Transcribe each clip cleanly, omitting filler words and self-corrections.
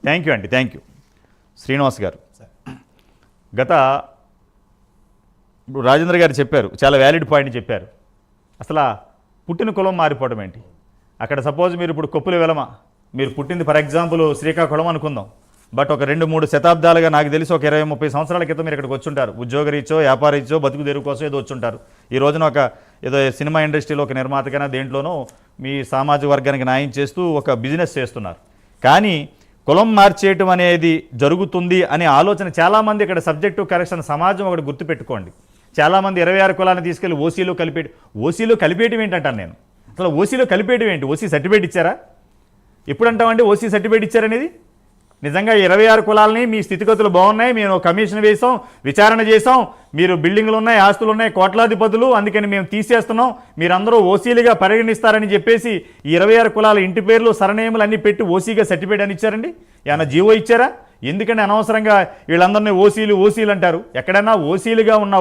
Thank you Srinivas గారు. గత ఇప్పుడు రాజేంద్ర గారు చెప్పారు, చాలా వ్యాలిడ్ పాయింట్ చెప్పారు. అసలు పుట్టిన కులం మారిపోవడం ఏంటి? అక్కడ సపోజ్ మీరు ఇప్పుడు కొప్పుల వెలమ, మీరు పుట్టింది ఫర్ ఎగ్జాంపుల్ శ్రీకాకుళం అనుకుందాం, బట్ ఒక 2-3 శతాబ్దాలుగా నాకు తెలిసి ఒక 20-30 సంవత్సరాల క్రితం మీరు ఇక్కడికి వచ్చుంటారు. ఉద్యోగరీత్యో వ్యాపారీత్యో బతుకు తెరువు కోసం ఏదో వచ్చుంటారు. ఈ రోజున ఒక ఏదో సినిమా ఇండస్ట్రీలో ఒక నిర్మాతకైనా దేంట్లోనో మీ సామాజిక వర్గానికి న్యాయం చేస్తూ ఒక బిజినెస్ చేస్తున్నారు. కానీ కులం మార్చేయటం అనేది జరుగుతుంది అనే ఆలోచన చాలామంది ఇక్కడ సబ్జెక్టివ్ కరెక్షన్ సమాజం ఒకటి గుర్తుపెట్టుకోండి. చాలామంది 26 కులాన్ని తీసుకెళ్ళి ఓసీలో కలిపేయటం ఏంటంటాను నేను. అసలు ఓసీలో కలిపేయటం ఏంటి? ఓసీ సర్టిఫికేట్ ఇచ్చారా? ఎప్పుడు అంటామండి ఓసీ సర్టిఫికేట్ ఇచ్చారనేది? నిజంగా 26 కులాలని మీ స్థితిగతులు బాగున్నాయి, మేము కమిషన్ వేసాం, విచారణ చేసాం, మీరు బిల్డింగ్లు ఉన్నాయి, ఆస్తులు ఉన్నాయి, కోట్లాధిపతులు, అందుకని మేము తీసేస్తున్నాం, మీరందరూ ఓసీలుగా పరిగణిస్తారని చెప్పేసి 26 కులాల ఇంటి పేర్లు సరనేములు అన్నీ పెట్టి ఓసీగా సర్టిఫికేట్ అని ఇచ్చారండి. ఏమైనా జీవో ఇచ్చారా? ఎందుకంటే అనవసరంగా వీళ్ళందరినీ ఓసీలు అంటారు. ఎక్కడైనా ఓసీలుగా ఉన్న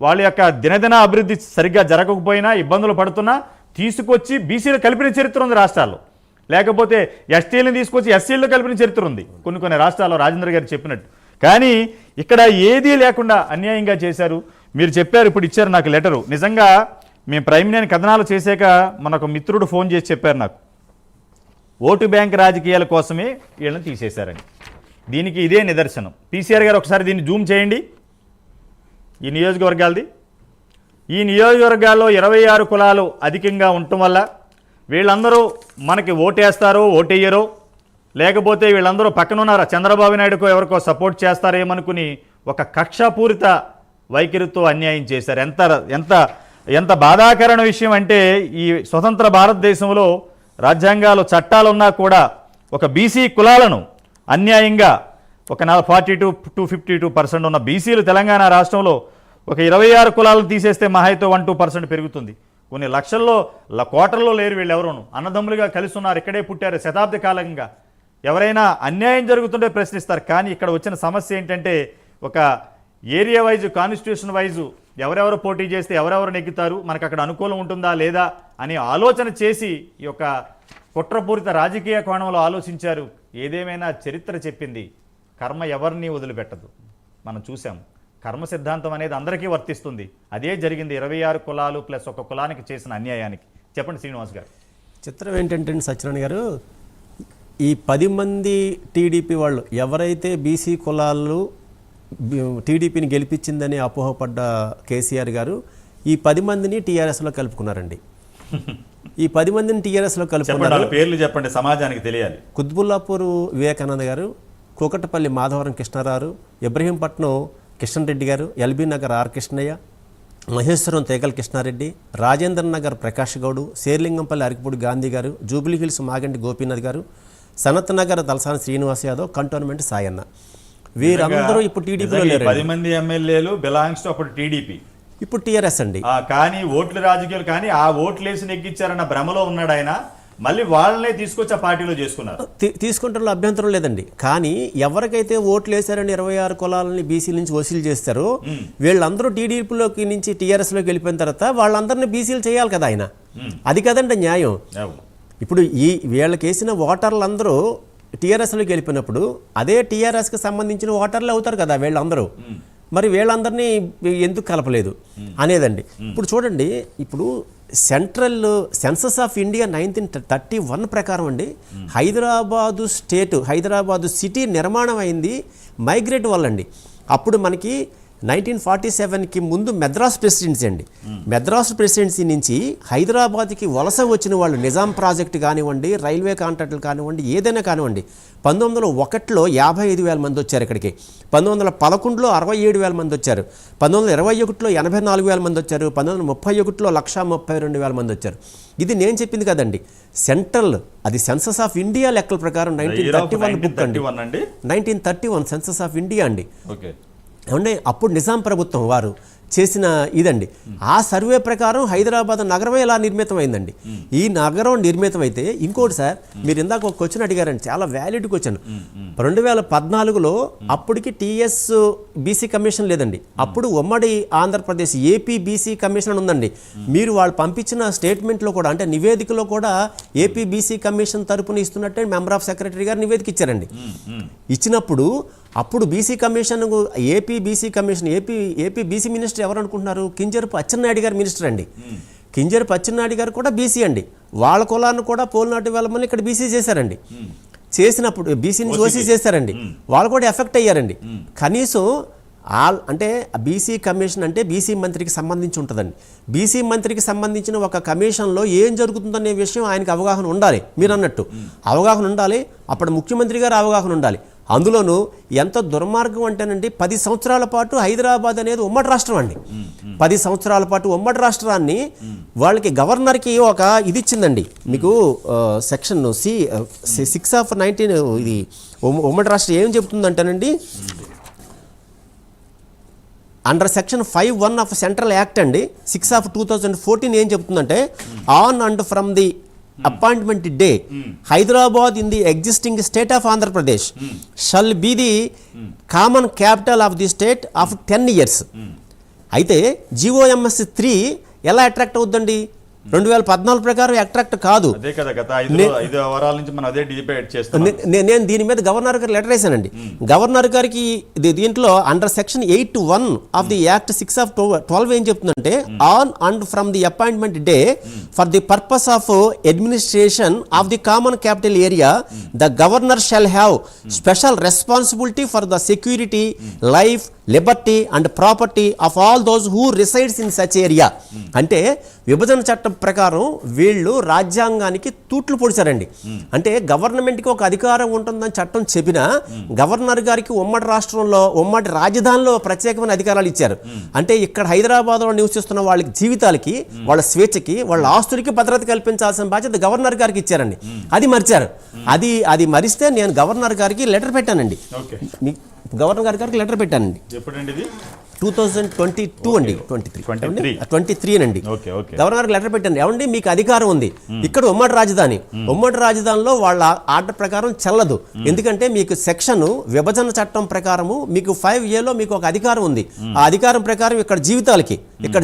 వాళ్ళ యొక్క దినదిన అభివృద్ధి సరిగ్గా జరగకపోయినా ఇబ్బందులు పడుతున్నా తీసుకొచ్చి బీసీలు కలిపిన చరిత్ర ఉంది రాష్ట్రాల్లో. లేకపోతే ఎస్టీలను తీసుకొచ్చి ఎస్సీల్లో కలిపిన చరిత్ర ఉంది కొన్ని రాష్ట్రాల్లో, రాజేంద్ర గారు చెప్పినట్టు. కానీ ఇక్కడ ఏదీ లేకుండా అన్యాయంగా చేశారు. మీరు చెప్పారు, ఇప్పుడు ఇచ్చారు నాకు లెటరు. నిజంగా మేము ప్రైమ్ కథనాలు చేశాక మనకు మిత్రుడు ఫోన్ చేసి చెప్పారు నాకు, ఓటు బ్యాంక్ రాజకీయాల కోసమే వీళ్ళని తీసేశారని. దీనికి ఇదే నిదర్శనం. పీసీఆర్ గారు ఒకసారి దీన్ని జూమ్ చేయండి. ఈ నియోజకవర్గాలది, ఈ నియోజకవర్గాల్లో 26 కులాలు అధికంగా ఉండటం వల్ల వీళ్ళందరూ మనకి ఓటేస్తారో ఓటేయరో, లేకపోతే వీళ్ళందరూ పక్కనున్నారా చంద్రబాబు నాయుడుకో ఎవరికో సపోర్ట్ చేస్తారేమనుకుని ఒక కక్షాపూరిత వైఖరితో అన్యాయం చేశారు. ఎంత బాధాకరమైన విషయం అంటే, ఈ స్వతంత్ర భారతదేశంలో రాజ్యాంగాలు చట్టాలున్నా కూడా ఒక బీసీ కులాలను అన్యాయంగా ఒక 42-52% ఉన్న బీసీలు తెలంగాణ రాష్ట్రంలో ఒక 26 కులాలను తీసేస్తే మహాయితో 1-2% పెరుగుతుంది. కొన్ని లక్షల్లో కోటల్లో లేరు వీళ్ళు ఎవరును, అన్నదమ్ములుగా కలిసి ఉన్నారు, ఇక్కడే పుట్టారు శతాబ్ద కాలంగా. ఎవరైనా అన్యాయం జరుగుతుంటే ప్రశ్నిస్తారు. కానీ ఇక్కడ వచ్చిన సమస్య ఏంటంటే, ఒక ఏరియా వైజు కాన్స్టిట్యూషన్ వైజు ఎవరెవరు పోటీ చేస్తే ఎవరెవరు నెగ్గుతారు, మనకు అక్కడ అనుకూలం ఉంటుందా లేదా అని ఆలోచన చేసి ఈ యొక్క కుట్రపూరిత రాజకీయ కోణంలో ఆలోచించారు. ఏదేమైనా చరిత్ర చెప్పింది, కర్మ ఎవరిని వదిలిపెట్టదు. మనం చూసాం, కర్మ సిద్ధాంతం అనేది అందరికీ వర్తిస్తుంది. అదే జరిగింది 26 కులాలు ప్లస్ ఒక కులానికి చేసిన అన్యాయానికి. చెప్పండి శ్రీనివాస్ గారు. చిత్రం ఏంటంటే సత్యనారాయణ గారు, ఈ 10 మంది టీడీపీ వాళ్ళు ఎవరైతే బీసీ కులాలు టీడీపీని గెలిపించిందని అపోహపడ్డ కేసీఆర్ గారు ఈ 10 మందిని టీఆర్ఎస్లో కలుపుకున్నారండి. ఈ 10 మందిని టీఆర్ఎస్లో కలుపుకున్నారు. పేర్లు చెప్పండి, సమాజానికి తెలియాలి. కుత్బుల్లాపూర్ వివేకానంద గారు, కూకటపల్లి మాధవరం కృష్ణారావు, ఇబ్రహీంపట్నం కిషన్ రెడ్డి గారు, ఎల్బీ నగర్ ఆర్ కృష్ణయ్య, మహేశ్వరం తేగల్ కృష్ణారెడ్డి, రాజేంద్ర నగర్ ప్రకాష్ గౌడు, శేర్లింగంపల్లి అరకిపూడి గాంధీ గారు, జూబ్లీ హిల్స్ మాగంటి గోపీనాథ్ గారు, సనత్ నగర్ తలసాని శ్రీనివాస్ యాదవ్, కంటోన్మెంట్ సాయన్న. వీరందరూ ఇప్పుడు టీడీపీలో లేరు. 10 మంది ఎమ్మెల్యేలు బిలాంగ్స్ టు అప్పుడు టీడీపీ, ఇప్పుడు టీఆర్ఎస్ అండి. కానీ ఓట్ల రాజకీయాలు, కానీ ఆ ఓట్లు వేసి నెగ్గించారన్న భ్రమలో ఉన్నాడు ఆయన. మళ్ళీ వాళ్ళనే తీసుకొచ్చి ఆ పార్టీలో చేసుకున్నారు. తీసుకుంటారు, అభ్యంతరం లేదండి. కానీ ఎవరికైతే ఓట్లు వేశారని 26 కులాలని బీసీల నుంచి వసూలు చేస్తారో వీళ్ళందరూ టీడీపీలోకి నుంచి టీఆర్ఎస్లోకి వెళ్ళిపోయిన తర్వాత వాళ్ళందరినీ బీసీలు చేయాలి కదా ఆయన. అది కదండి న్యాయం. ఇప్పుడు వీళ్ళకి వేసిన ఓటర్లందరూ టీఆర్ఎస్లోకి వెళ్ళిపోయినప్పుడు అదే టీఆర్ఎస్కి సంబంధించిన ఓటర్లు అవుతారు కదా వీళ్ళందరూ. మరి వీళ్ళందరినీ ఎందుకు కలపలేదు అనేదండి. ఇప్పుడు చూడండి, ఇప్పుడు సెంట్రల్ సెన్సస్ ఆఫ్ ఇండియా 1931 ప్రకారం అండి హైదరాబాదు సిటీ నిర్మాణం అయింది మైగ్రేట్ వల్ల అండి. అప్పుడు మనకి 1947కి ముందు మెద్రాస్ ప్రెసిడెన్సీ అండి. మెద్రాస్ ప్రెసిడెన్సీ నుంచి హైదరాబాద్కి వలస వచ్చిన వాళ్ళు నిజాం ప్రాజెక్టు కానివ్వండి, రైల్వే కాంట్రాక్టులు కానివ్వండి, ఏదైనా కానివ్వండి. 1901లో 55,000 మంది వచ్చారు ఇక్కడికి. 1911లో 67,000 మంది వచ్చారు. 1921లో 84,000 మంది వచ్చారు. 1931లో 132,000 మంది వచ్చారు. ఇది నేను చెప్పింది కదండి, సెంట్రల్ అది సెన్సస్ ఆఫ్ ఇండియా లెక్కల ప్రకారం 1931 బుక్ అండి. 1931 సెన్సస్ ఆఫ్ ఇండియా అండి. అంటే అప్పుడు నిజాం ప్రభుత్వం వారు చేసిన ఇదండి. ఆ సర్వే ప్రకారం హైదరాబాద్ నగరమే ఇలా నిర్మితమైందండి. ఈ నగరం నిర్మితమైతే ఇంకోటి సార్, మీరు ఇందాక ఒక క్వశ్చన్ అడిగారండి, చాలా వ్యాలిడ్ క్వశ్చన్. 2014లో అప్పటికి టీఎస్ బీసీ కమిషన్ లేదండి. అప్పుడు ఉమ్మడి ఆంధ్రప్రదేశ్ ఏపీ బీసీ కమిషన్ ఉందండి. మీరు వాళ్ళు పంపించిన స్టేట్మెంట్లో కూడా, అంటే నివేదికలో కూడా ఏపీ బీసీ కమిషన్ తరపున ఇస్తున్నట్టే మెంబర్ ఆఫ్ సెక్రటరీ గారు నివేదిక ఇచ్చారండి. ఇచ్చినప్పుడు అప్పుడు BC commission, AP BC commission, AP BC minister ఎవరు అనుకుంటున్నారు? కింజరపు అచ్చెన్నాయుడు గారు మినిస్టర్ అండి. కింజరపు అచ్చెన్నాయుడు గారు కూడా బీసీ అండి. వాళ్ళ కులాన్ని కూడా పోల్నాటి వెళ్ళమని ఇక్కడ బీసీ చేశారండి. చేసినప్పుడు బీసీ నుంచి ఓసీ చేశారండి. వాళ్ళు కూడా ఎఫెక్ట్ అయ్యారండి. కనీసం అంటే బీసీ కమిషన్ అంటే బీసీ మంత్రికి సంబంధించి ఉంటుందండి. బీసీ మంత్రికి సంబంధించిన ఒక కమిషన్లో ఏం జరుగుతుందనే విషయం ఆయనకు అవగాహన ఉండాలి. మీరు అన్నట్టు అవగాహన ఉండాలి. అప్పుడు ముఖ్యమంత్రి గారు అవగాహన ఉండాలి. అందులోనూ ఎంత దుర్మార్గం అంటేనండి, 10 సంవత్సరాల పాటు హైదరాబాద్ అనేది ఉమ్మడి రాష్ట్రం అండి. 10 సంవత్సరాల పాటు ఉమ్మడి రాష్ట్రాన్ని వాళ్ళకి గవర్నర్కి ఒక ఇది ఇచ్చిందండి. మీకు సెక్షన్ 6/19 ఇది ఉమ్మడి రాష్ట్రం ఏం చెబుతుందంటేనండి, under section 5(1) of central act అండి 6/2014 ఏం చెప్తుందంటే, on and from the appointment day Hyderabad in the existing state of Andhra Pradesh shall be the common capital of the state of 10 years. అయితే జిఓఎంఎస్ 3 ఎలా అట్రాక్ట్ అవుద్దండి? 2014 ప్రకారం అట్రాక్ట్ కాదు. అదే కదా, గత 5 వారాల నుంచి మనం అదే డిబేట్ చేస్తాం. నేను దీని మీద గవర్నర్ గారికి లెటర్ వేసానండి. గవర్నర్ గారికి దీంట్లో under section 8(1) of the act 6/12 ఏం చెప్తుందంటే, on and from the appointment day for the purpose of administration of the common capital area the governor shall have special responsibility for the security, life, Liberty and property of all those who resides in such area. అంటే విభజన చట్టం ప్రకారం వీళ్ళు రాజ్యాంగానికి తూట్లు పొడిచారండి. అంటే గవర్నమెంట్కి ఒక అధికారం ఉంటుందని చట్టం చెప్పినా గవర్నర్ గారికి ఉమ్మడి రాష్ట్రంలో, ఉమ్మడి రాజధానిలో ప్రత్యేకమైన అధికారాలు ఇచ్చారు. అంటే ఇక్కడ హైదరాబాద్లో నివసిస్తున్న వాళ్ళ జీవితాలకి, వాళ్ళ స్వేచ్ఛకి, వాళ్ళ ఆస్తులకి భద్రత కల్పించాల్సిన బాధ్యత గవర్నర్ గారికి ఇచ్చారండి. అది మరిచారు. అది మరిస్తే నేను గవర్నర్ గారికి లెటర్ పెట్టానండి. గవర్నర్ గారికి లెటర్ పెట్టానండి. ఎప్పుడండి ఇది? 2022 అండి. 23 అండి. గవర్నర్ లెటర్ పెట్టండి, ఏమండి మీకు అధికారం ఉంది, ఇక్కడ ఉమ్మడి రాజధానిలో వాళ్ళ ఆర్డర్ ప్రకారం చెల్లదు. ఎందుకంటే మీకు సెక్షన్ విభజన చట్టం ప్రకారము మీకు 5A మీకు ఒక అధికారం ఉంది. ఆ అధికారం ప్రకారం ఇక్కడ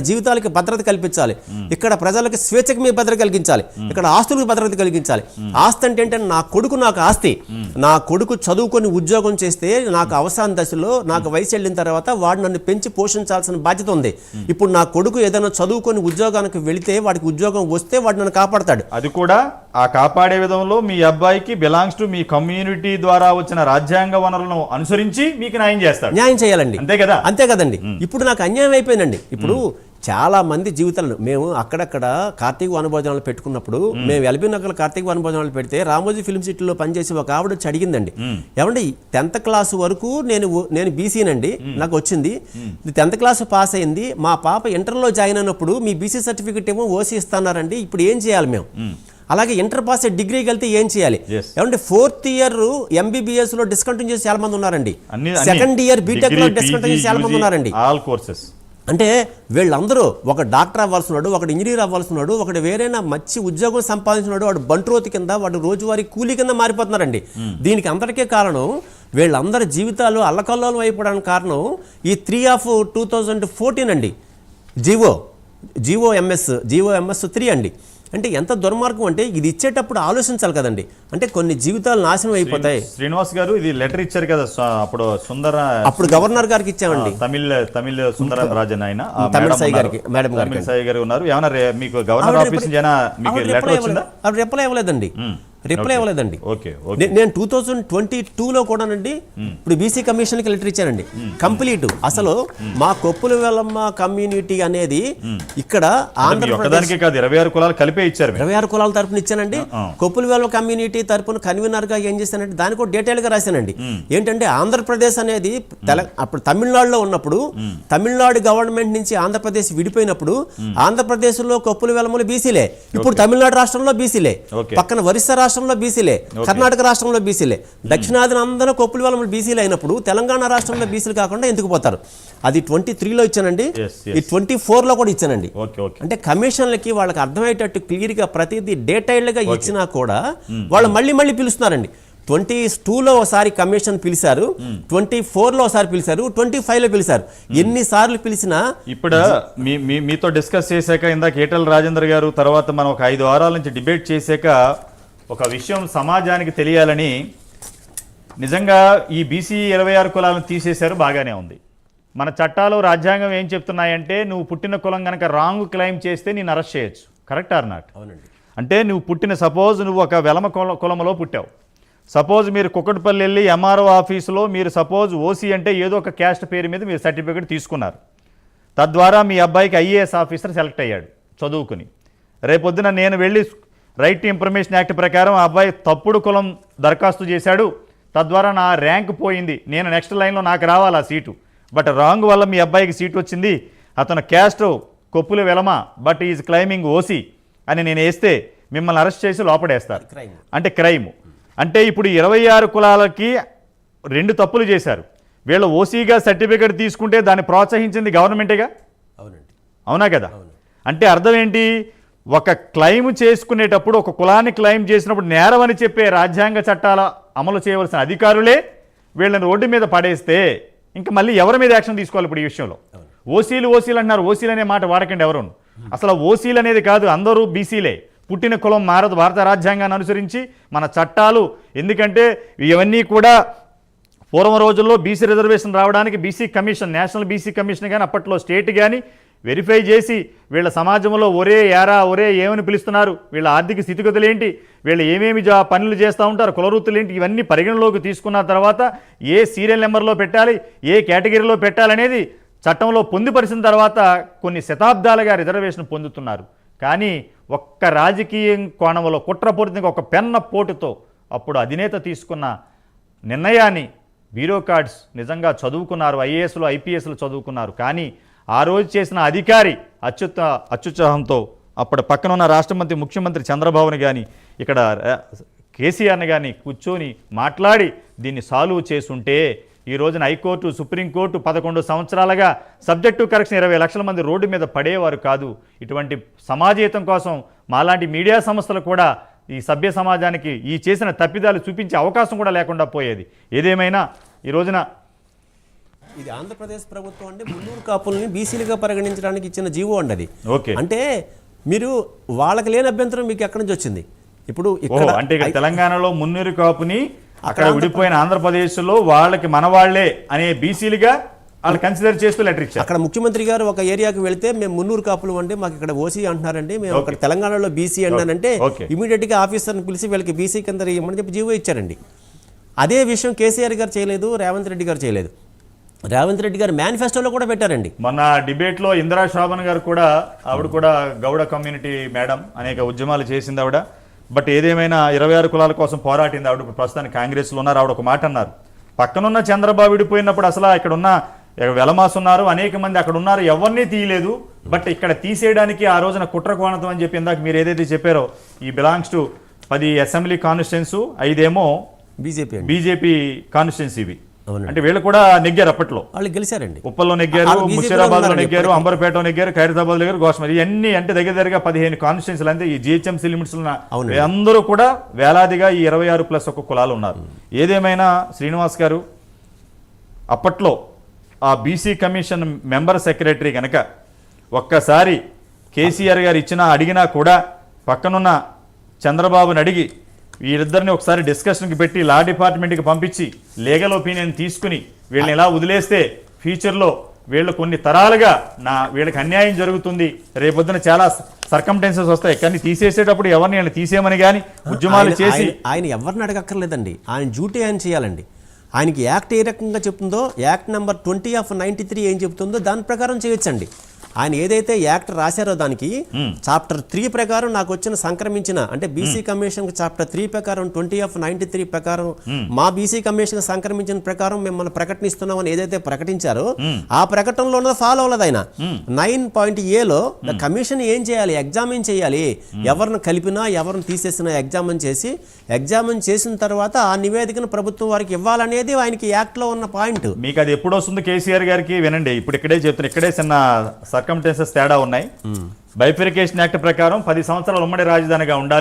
జీవితాలకి భద్రత కల్పించాలి, ఇక్కడ ప్రజలకు స్వేచ్ఛకి మీ భద్రత కలిగించాలి, ఇక్కడ ఆస్తులకు భద్రత కలిగించాలి. ఆస్తి అంటే నా కొడుకు నాకు ఆస్తి. నా కొడుకు చదువుకొని ఉద్యోగం చేస్తే నాకు అవసాన దశలో, నాకు వయసు వెళ్ళిన తర్వాత వాడు నన్ను పెంచి పోషించాల్సిన బాధ్యత ఉంది. ఇప్పుడు నా కొడుకు ఏదైనా చదువుకొని ఉద్యోగానికి వెళితే, వాడికి ఉద్యోగం వస్తే వాడు నన్ను కాపాడతాడు. అది కూడా ఆ కాపాడే విధంలో మీ అబ్బాయికి బిలాంగ్స్ టు మీ కమ్యూనిటీ ద్వారా వచ్చిన రాజ్యాంగ వనరులను అనుసరించి మీకు న్యాయం చేస్తాడు. న్యాయం చేయాలండి. అంతే కదండి. ఇప్పుడు నాకు అన్యాయం అయిపోయిందండి. ఇప్పుడు చాలా మంది జీవితాలను మేము అక్కడక్కడ కార్తీక వనభోజనాలు పెట్టుకున్నప్పుడు, మేము ఎల్బీ నగర్ కార్తీక వనభోజనాలు పెడితే రామోజీ ఫిల్మ్ సిటీలో పనిచేసి ఒక ఆవిడ వచ్చి అడిగిందండి, ఏమండి 10th క్లాస్ వరకు నేను బీసీనండి, నాకు వచ్చింది, 10th క్లాస్ పాస్ అయింది, మా పాప ఇంటర్లో జాయిన్ అయినప్పుడు మీ బీసీ సర్టిఫికెట్ ఏమో ఓసీ ఇస్తున్నారండి, ఇప్పుడు ఏం చేయాలి మేము? అలాగే ఇంటర్ పాస్ డిగ్రీకి వెళ్తే ఏం చేయాలి? ఏమంటే 4th year MBBS లో డిస్కంటిన్యూ చేసి చాలా మంది ఉన్నారండి. 2nd year బీటెక్ లో డిస్కంటిన్యూ చేసి చాలా మంది ఉన్నారండి. All courses. అంటే వీళ్ళందరూ ఒక డాక్టర్ అవ్వాల్సినాడు, ఒకటి ఇంజనీర్ అవ్వాల్సినాడు, ఒకటి వేరేనా మంచి ఉద్యోగం సంపాదించినాడు, వాడు బంట్రోతి కింద, వాడు రోజువారీ కూలీ కింద మారిపోతున్నారండి. దీనికి అందరికీ కారణం వీళ్ళందరి జీవితాలు అల్లకల్లోలం అయిపోవడానికి కారణం ఈ 3/2014 అండి. జిఓఎంఎస్ 3 అండి. అంటే ఎంత దుర్మార్గం అంటే, ఇది ఇచ్చేటప్పుడు ఆలోచించాలి కదండి. అంటే కొన్ని జీవితాలు నాశనం అయిపోతాయి. శ్రీనివాస్ గారు ఇది లెటర్ ఇచ్చారు కదా అప్పుడు గవర్నర్ గారికి ఇచ్చామండి. తమిళ సుందర రాజన్ ఆయన తమిళసాయి గారికి, మేడం గారు ఉన్నారు. ఏమన్నా మీకు గవర్నర్ ఆఫీస్ నుంచి మీకు లెటర్ వచ్చిందా? అప్పుడు రిప్లై ఇవ్వలేదండి. నేను 2022లో కూడానండి ఇప్పుడు బీసీ కమిషన్కి లెటర్ ఇచ్చానండి. కంప్లీట్ అసలు మా కొప్పుల వెల్లమ్మ కమ్యూనిటీ అనేది ఇక్కడ ఆంధ్రప్రదేశ్ 26 కులాలు కలిపే ఇచ్చారు. 26 కులాల తరపున ఇచ్చానండి. కొప్పుల వెల్లమ్మ కమ్యూనిటీ తరపున కన్వీనర్ గా ఏం చేశానంటే దానికి కూడా డీటెయిల్ గా రాశానండి. ఏంటంటే ఆంధ్రప్రదేశ్ అనేది అప్పుడు తమిళనాడులో ఉన్నప్పుడు, తమిళనాడు గవర్నమెంట్ నుంచి ఆంధ్రప్రదేశ్ విడిపోయినప్పుడు ఆంధ్రప్రదేశ్ లో కొప్పుల వెల్లమ్మలు బీసీలే, ఇప్పుడు తమిళనాడు రాష్ట్రంలో బీసీలే, పక్కన ఒరిస్సా రాష్ట్రం రాష్ట్రంలో బీసీలే, కర్ణాటక రాష్ట్రంలో బీసీలే, దక్షిణాదిన అందరూ కొప్పుల వెలమలు బీసీలు అయినప్పుడు తెలంగాణ రాష్ట్రంలో బీసీలు కాకుండా ఎందుకు పోతారు? అది 23లో ఇచ్చానండి, ఈ 24లో కూడా ఇచ్చానండి. అంటే కమిషన్లకి వాళ్ళకి అర్థమయ్యేటట్టు క్లియర్గా ప్రతిదీ డీటెయిల్డ్గా ఇచ్చినా కూడా వాళ్ళు మళ్ళీ మళ్ళీ పిలుస్తున్నారండి. 22లో ఒకసారి కమిషన్ పిలిచారు, 24లో ఒకసారి పిలిచారు, 25లో పిలిచారు. ఎన్నిసార్లు పిలిచినా ఇప్పుడు మీతో డిస్కస్ చేశాక ఇందాక ఈటెల రాజేందర్ గారు తర్వాత మనం ఒక 5 వారాల నుంచి డిబేట్ చేశాక ఒక విషయం సమాజానికి తెలియాలని, నిజంగా ఈ బీసీ 26 కులాలను తీసేశారు, బాగానే ఉంది. మన చట్టాలు రాజ్యాంగం ఏం చెప్తున్నాయంటే నువ్వు పుట్టిన కులం కనుక రాంగ్ క్లెయిమ్ చేస్తే నేను అరెస్ట్ చేయొచ్చు. Correct or not? అవునండి. అంటే నువ్వు పుట్టిన సపోజ్ నువ్వు ఒక వెలమ కులంలో పుట్టావు, సపోజ్ మీరు కుక్కటిపల్లి వెళ్ళి ఎంఆర్ఓ ఆఫీసులో మీరు సపోజ్ ఓసీ అంటే ఏదో ఒక క్యాస్ట్ పేరు మీద మీరు సర్టిఫికేట్ తీసుకున్నారు, తద్వారా మీ అబ్బాయికి ఐఏఎస్ ఆఫీసర్ సెలెక్ట్ అయ్యాడు చదువుకుని. రేపొద్దున నేను వెళ్ళి రైట్ టు ఇన్ఫర్మేషన్ యాక్ట్ ప్రకారం ఆ అబ్బాయి తప్పుడు కులం దరఖాస్తు చేశాడు, తద్వారా నా ర్యాంక్ పోయింది, నేను నెక్స్ట్ లైన్లో నాకు రావాలి ఆ సీటు, బట్ రాంగ్ వల్ల మీ అబ్బాయికి సీటు వచ్చింది, అతను caste Koppula Velama but is claiming OC అని నేను వేస్తే మిమ్మల్ని అరెస్ట్ చేసి లోపడేస్తారు. అంటే క్రైమ్. అంటే ఇప్పుడు 26 కులాలకి 2 తప్పులు చేశారు. వీళ్ళు ఓసీగా సర్టిఫికేట్ తీసుకుంటే దాన్ని ప్రోత్సహించింది గవర్నమెంటేగా. అవునండి. అవునా కదా? అంటే అర్థం ఏంటి? ఒక క్లెయిమ్ చేసుకునేటప్పుడు ఒక కులాన్ని క్లెయిమ్ చేసినప్పుడు నేరం అని చెప్పే రాజ్యాంగ చట్టాల అమలు చేయవలసిన అధికారులే వీళ్ళని రోడ్డు మీద పడేస్తే ఇంకా మళ్ళీ ఎవరి మీద యాక్షన్ తీసుకోవాలి? ఇప్పుడు ఈ విషయంలో ఓసీలు అంటున్నారు, ఓసీలు అనే మాట వాడకండి ఎవరు. అసలు ఓసీలు అనేది కాదు, అందరూ బీసీలే. పుట్టిన కులం మారదు భారత రాజ్యాంగాన్ని అనుసరించి మన చట్టాలు. ఎందుకంటే ఇవన్నీ కూడా పూర్వం రోజుల్లో బీసీ రిజర్వేషన్ రావడానికి BC commission, national BC commission కానీ అప్పట్లో స్టేట్ కానీ వెరిఫై చేసి వీళ్ళ సమాజంలో ఒరే యారా ఒరే ఏమని పిలుస్తున్నారు, వీళ్ళ ఆర్థిక స్థితిగతులు ఏంటి, వీళ్ళు ఏమేమి పనులు చేస్తూ ఉంటారు, కులవృత్తులు ఏంటి, ఇవన్నీ పరిగణలోకి తీసుకున్న తర్వాత ఏ సీరియల్ నెంబర్లో పెట్టాలి, ఏ కేటగిరీలో పెట్టాలనేది చట్టంలో పొందుపరిచిన తర్వాత కొన్ని శతాబ్దాలుగా రిజర్వేషన్ పొందుతున్నారు. కానీ ఒక్క రాజకీయ కోణంలో కుట్రపూరితంగా ఒక పెన్న పోటుతో అప్పుడు అధినేత తీసుకున్న నిర్ణయాన్ని బ్యూరోక్రాట్స్ నిజంగా చదువుకున్నారు, ఐఏఎస్లు ఐపీఎస్లు చదువుకున్నారు. కానీ ఆ రోజు చేసిన అధికారి అత్యుత్సాహంతో అప్పుడు పక్కన ఉన్న రాష్ట్ర మంత్రి ముఖ్యమంత్రి చంద్రబాబుని కానీ ఇక్కడ కేసీఆర్ని కానీ కూర్చొని మాట్లాడి దీన్ని సాల్వ్ చేసుంటే ఈ రోజున హైకోర్టు సుప్రీంకోర్టు 11 సంవత్సరాలుగా సబ్జెక్టు కరెక్షన్ 20 లక్షల మంది రోడ్డు మీద పడేవారు కాదు. ఇటువంటి సమాజహితం కోసం మాలాంటి మీడియా సంస్థలు కూడా ఈ సభ్య సమాజానికి ఈ చేసిన తప్పిదాలు చూపించే అవకాశం కూడా లేకుండా పోయేది. ఏదేమైనా ఈ రోజున ఇది ఆంధ్రప్రదేశ్ ప్రభుత్వం అంటే మున్నూరు కాపుల్ని బీసీలుగా పరిగణించడానికి ఇచ్చిన జీవో అండి అది. ఓకే. అంటే మీరు వాళ్ళకి లేని అభ్యంతరం మీకు ఎక్కడి నుంచి వచ్చింది? ఇప్పుడు అంటే ఇక్కడ తెలంగాణలో మున్నూరు కాపుని అక్కడ విడిపోయిన ఆంధ్రప్రదేశ్లో వాళ్ళకి మనవాళ్లే అనే బీసీలుగా వాళ్ళు కన్సిడర్ చేస్తూ లెటర్ ఇచ్చారు. అక్కడ ముఖ్యమంత్రి గారు ఒక ఏరియాకి వెళ్తే మేము మున్నూరు కాపులు అంటే మాకు ఇక్కడ ఓసీ అంటున్నారండి, మేము అక్కడ తెలంగాణలో బీసీ అన్నానంటే ఇమీడియట్గా ఆఫీసర్ని పిలిచి వీళ్ళకి బీసీ కింద ఇవ్వమని చెప్పి జీవో ఇచ్చారండి. అదే విషయం కేసీఆర్ గారు చేయలేదు, రేవంత్ రెడ్డి గారు చేయలేదు. రేవంత్ రెడ్డి గారు మేనిఫెస్టోలో కూడా పెట్టారండి. మొన్న డిబేట్లో ఇందిరా శోభన్ గారు కూడా, ఆవిడ కూడా గౌడ కమ్యూనిటీ మేడం, అనేక ఉద్యమాలు చేసింది ఆవిడ. బట్ ఏదేమైనా 26 కులాల కోసం పోరాటింది ఆవిడ. ప్రస్తుతానికి కాంగ్రెస్లో ఉన్నారు. ఆవిడ ఒక మాట అన్నారు, పక్కనున్న చంద్రబాబు విడిపోయినప్పుడు అసలు ఇక్కడ ఉన్న వెలమాస్ ఉన్నారు, అనేక మంది అక్కడ ఉన్నారు, ఎవరిని తీయలేదు. బట్ ఇక్కడ తీసేయడానికి ఆ రోజున కుట్ర కోణతం అని చెప్పి ఇందాక మీరు ఏదైతే చెప్పారో, ఈ బిలాంగ్స్ టు 10 అసెంబ్లీ కాన్స్టిట్యున్సీ, 5 ఏమో బీజేపీ కాన్స్టిట్యున్సీ. ఇవి అంటే వీళ్ళు కూడా నెగ్గారు, అప్పట్లో వాళ్ళు గెలిచారండి. ఉప్పల్లో నెగ్గారు, ముషీరాబాద్లో నెగ్గారు, అంబర్పేట నెగ్గారు, ఖైరతాబాద్ దగ్గర, గోస్మరి, ఇవన్నీ అంటే దగ్గర 15 కాన్స్టిట్యున్సీలు. అంటే ఈ జిహెచ్ఎంసీ లిమిట్స్ ఉన్న అందరూ కూడా వేలాదిగా ఈ 26+1 కులాలు ఉన్నారు. ఏదేమైనా శ్రీనివాస్ గారు అప్పట్లో ఆ బీసీ కమిషన్ మెంబర్ సెక్రటరీ కనుక ఒక్కసారి కేసీఆర్ గారు అడిగినా కూడా పక్కనున్న చంద్రబాబుని అడిగి వీరిద్దరిని ఒకసారి డిస్కషన్కి పెట్టి లా డిపార్ట్మెంట్కి పంపించి లీగల్ ఒపీనియన్ తీసుకుని వీళ్ళని ఇలా వదిలేస్తే ఫ్యూచర్లో వీళ్ళు కొన్ని తరాలుగా వీళ్ళకి అన్యాయం జరుగుతుంది, రేపొద్దున చాలా సర్కమ్టెన్సెస్ వస్తాయి. కానీ తీసేసేటప్పుడు ఎవరిని తీసేయమని కానీ ఉద్యమాలు చేసి ఆయన ఎవరిని అడగక్కర్లేదండి, ఆయన డ్యూటీ ఆయన చేయాలండి. ఆయనకి యాక్ట్ ఏ రకంగా చెప్తుందో, యాక్ట్ నెంబర్ 20 ఆఫ్ 93 ఏం చెప్తుందో దాని ప్రకారం చేయొచ్చండి. ఆయన ఏదైతే యాక్ట్ రాశారో దానికి చాప్టర్ 3 ప్రకారం నాకు వచ్చిన సంక్రమించిన అంటే బీసీ కమిషన్ చాప్టర్ 3 ప్రకారం 20/93 ప్రకారం మా బీసీ కమిషన్ సంక్రమించిన ప్రకారం మిమ్మల్ని ప్రకటిస్తున్నామని ఏదైతే ప్రకటించారో ఆ ప్రకటనలో ఫాలో అవ్వలేదు ఆయన. 9.A కమిషన్ ఏం చేయాలి, ఎగ్జామిన్ చేయాలి, ఎవరిని కలిపినా ఎవరిని తీసేసినా ఎగ్జామిన్ చేసిన తర్వాత ఆ నివేదికను ప్రభుత్వం వారికి ఇవ్వాలనేది ఆయనకి యాక్ట్ లో ఉన్న పాయింట్. మీకు అది ఎప్పుడు వస్తుంది కేసీఆర్ గారికి వినండి, ఇప్పుడు ఇక్కడే చెప్తున్నా, ఇక్కడే చిన్న సర్కమ్స్టెన్సెస్ తేడా ఉన్నాయి. బైఫికేషన్ యాక్ట్ ప్రకారం 10 సంవత్సరాలు ఉమ్మడి రాజధానిగా ఉండాలి.